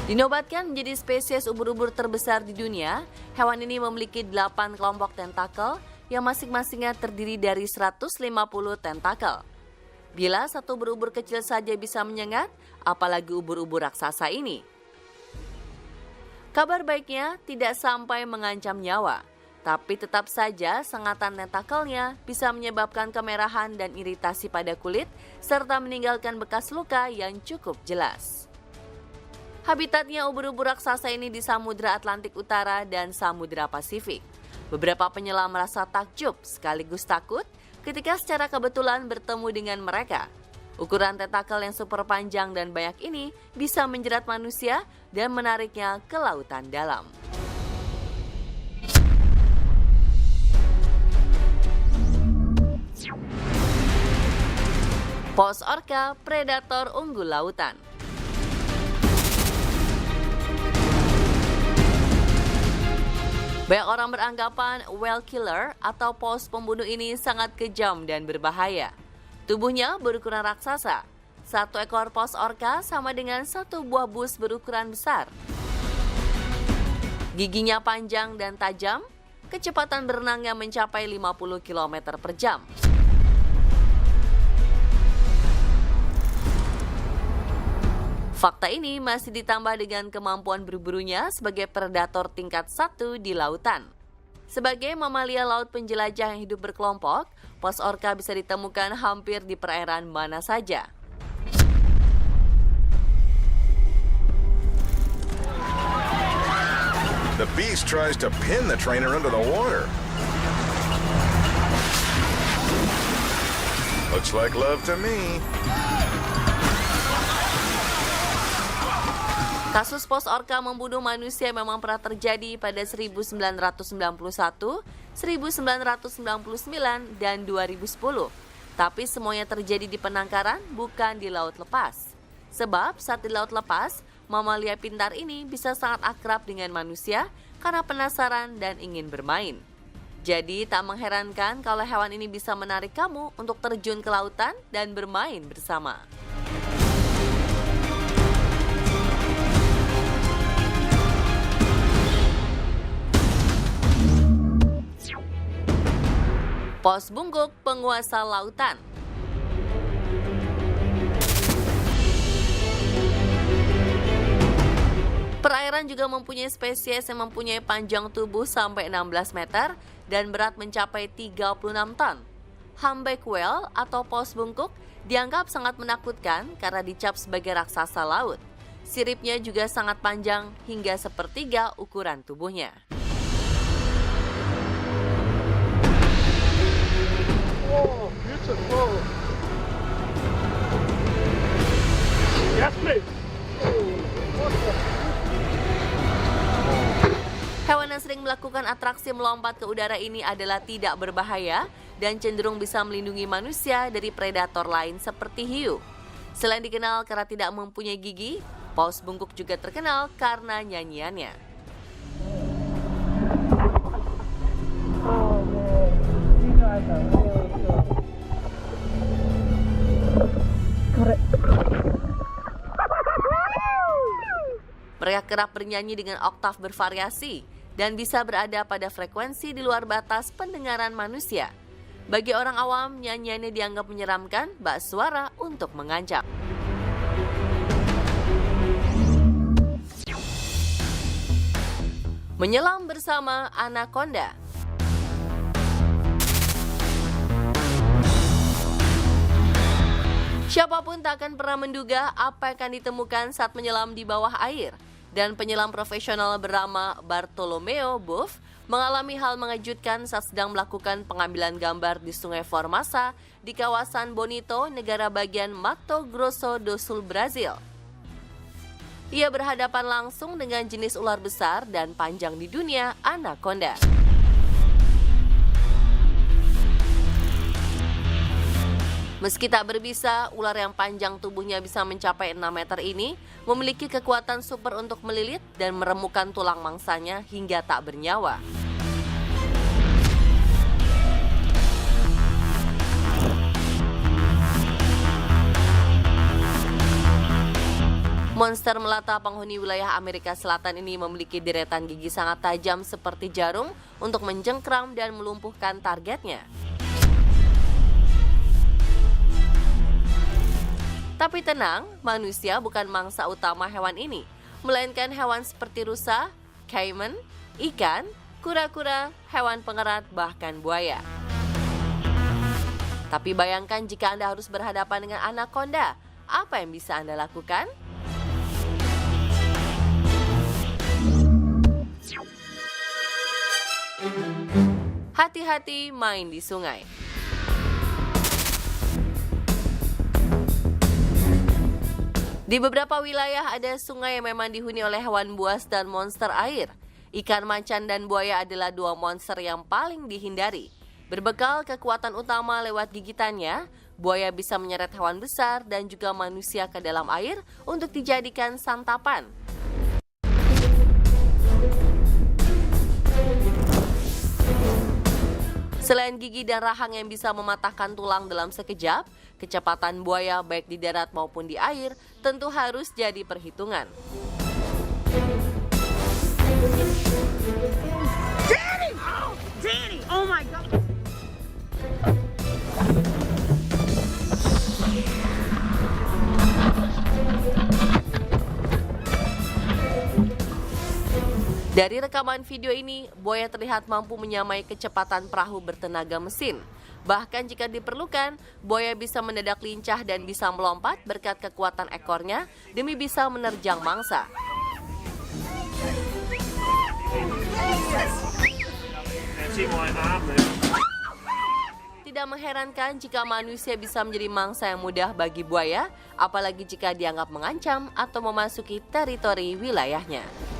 Dinobatkan menjadi spesies ubur-ubur terbesar di dunia, hewan ini memiliki 8 kelompok tentakel yang masing-masingnya terdiri dari 150 tentakel. Bila satu ubur-ubur kecil saja bisa menyengat, apalagi ubur-ubur raksasa ini. Kabar baiknya tidak sampai mengancam nyawa, tapi tetap saja sengatan tentakelnya bisa menyebabkan kemerahan dan iritasi pada kulit, serta meninggalkan bekas luka yang cukup jelas. Habitatnya ubur-ubur raksasa ini di Samudra Atlantik Utara dan Samudra Pasifik. Beberapa penyelam merasa takjub sekaligus takut ketika secara kebetulan bertemu dengan mereka. Ukuran tentakel yang super panjang dan banyak ini bisa menjerat manusia dan menariknya ke lautan dalam. Paus orca, predator unggul lautan. Banyak orang beranggapan whale killer atau paus pembunuh ini sangat kejam dan berbahaya. Tubuhnya berukuran raksasa. Satu ekor paus orca sama dengan satu buah bus berukuran besar. Giginya panjang dan tajam, kecepatan berenangnya mencapai 50 km per jam. Fakta ini masih ditambah dengan kemampuan berburunya sebagai predator tingkat 1 di lautan. Sebagai mamalia laut penjelajah yang hidup berkelompok, paus orca bisa ditemukan hampir di perairan mana saja. The beast tries to pin the trainer under the water. Looks like love to me. Kasus paus orca membunuh manusia memang pernah terjadi pada 1991, 1999, dan 2010. Tapi semuanya terjadi di penangkaran, bukan di laut lepas. Sebab saat di laut lepas, mamalia pintar ini bisa sangat akrab dengan manusia karena penasaran dan ingin bermain. Jadi tak mengherankan kalau hewan ini bisa menarik kamu untuk terjun ke lautan dan bermain bersama. Paus bungkuk, penguasa lautan. Perairan juga mempunyai spesies yang mempunyai panjang tubuh sampai 16 meter dan berat mencapai 36 ton. Humpback whale atau paus bungkuk dianggap sangat menakutkan karena dicap sebagai raksasa laut. Siripnya juga sangat panjang hingga sepertiga ukuran tubuhnya. Oh, beautiful. Yes, please. Hewan yang sering melakukan atraksi melompat ke udara ini adalah tidak berbahaya dan cenderung bisa melindungi manusia dari predator lain seperti hiu. Selain dikenal karena tidak mempunyai gigi, paus bungkuk juga terkenal karena nyanyiannya. Mereka kerap bernyanyi dengan oktav bervariasi dan bisa berada pada frekuensi di luar batas pendengaran manusia. Bagi orang awam, nyanyiannya dianggap menyeramkan, bak suara untuk mengancam. Menyelam bersama anaconda. Siapapun tak akan pernah menduga apa yang akan ditemukan saat menyelam di bawah air. Dan penyelam profesional bernama Bartolomeo Buff mengalami hal mengejutkan saat sedang melakukan pengambilan gambar di Sungai Formasa di kawasan Bonito, negara bagian Mato Grosso do Sul, Brazil. Ia berhadapan langsung dengan jenis ular besar dan panjang di dunia, anaconda. Meski tak berbisa, ular yang panjang tubuhnya bisa mencapai 6 meter ini memiliki kekuatan super untuk melilit dan meremukkan tulang mangsanya hingga tak bernyawa. Monster melata penghuni wilayah Amerika Selatan ini memiliki deretan gigi sangat tajam seperti jarum untuk menjengkram dan melumpuhkan targetnya. Tapi tenang, manusia bukan mangsa utama hewan ini, melainkan hewan seperti rusa, caiman, ikan, kura-kura, hewan pengerat, bahkan buaya. Tapi bayangkan jika Anda harus berhadapan dengan anaconda, apa yang bisa Anda lakukan? Hati-hati main di sungai. Di beberapa wilayah ada sungai yang memang dihuni oleh hewan buas dan monster air. Ikan macan dan buaya adalah dua monster yang paling dihindari. Berbekal kekuatan utama lewat gigitannya, buaya bisa menyeret hewan besar dan juga manusia ke dalam air untuk dijadikan santapan. Selain gigi dan rahang yang bisa mematahkan tulang dalam sekejap, kecepatan buaya baik di darat maupun di air tentu harus jadi perhitungan. Danny! Oh my God! Dari rekaman video ini, buaya terlihat mampu menyamai kecepatan perahu bertenaga mesin. Bahkan jika diperlukan, buaya bisa mendadak lincah dan bisa melompat berkat kekuatan ekornya demi bisa menerjang mangsa. Tidak mengherankan jika manusia bisa menjadi mangsa yang mudah bagi buaya, apalagi jika dianggap mengancam atau memasuki teritori wilayahnya.